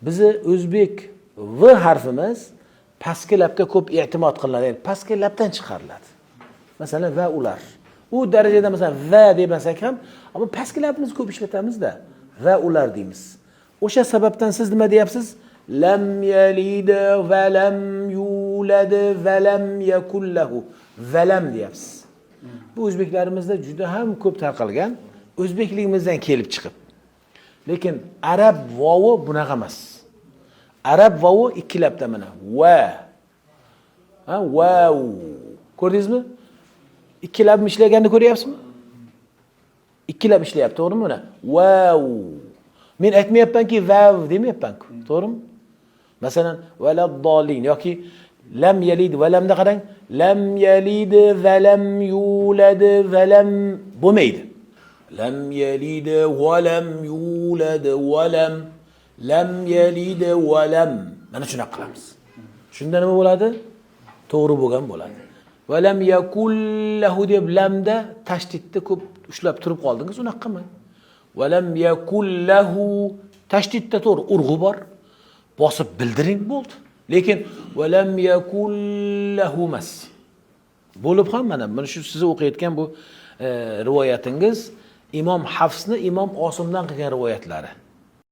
Bizi o'zbek v harfimiz pastki labga ko'p e'timod qilinadi. Ya'ni pastki labdan chiqariladi. Masalan, va ular. U darajada masalan va demasak ham, ammo pastki labimizni ko'p ishlatamizda. Va ular deymiz. O'sha sababdan siz nima deyapsiz? Lam yalid va lam yulad va lam yakul lahu. Va lam deyapsiz. Bu o'zbeklarimizda juda ham ko'p tarqalgan, o'zbekligimizdan kelib chiqib. Lekin arab vovi bunaqa emas. Arab vovi ikkilabda mana. Va. Ha, vav. Ko'rdingizmi? Ikkilab ishlaganini ko'ryapsizmi? Ikkilab ishlayapti, to'g'rimi buni? Vav. Men aytmayapmanki vav demayapman-ku, to'g'rimi? Masalan, valaddolin yoki lam yalid va lamda qarang. Lam yalid va lam yulad va lam bo'lmaydi. Lam yalid va lam yulad va lam yalid va lam. Mana shuni qilamiz. Shunda nima bo'ladi? To'g'ri bo'lgan bo'ladi. Va lam yakul lahu deb lamda tashdidni ko'p ushlab turib qoldingiz, unaqa qilmang. Va lam yakul lahu tashdidda to'g'ri urg'u bor. Bosib bildiring bo'ldi. Lekin va lam yakul lahu mas. Bo'lib ham mana shu siz o'qiyotgan bu rivoyatingiz Imom Hafsni Imom Osimdan qilgan rivoyatlari.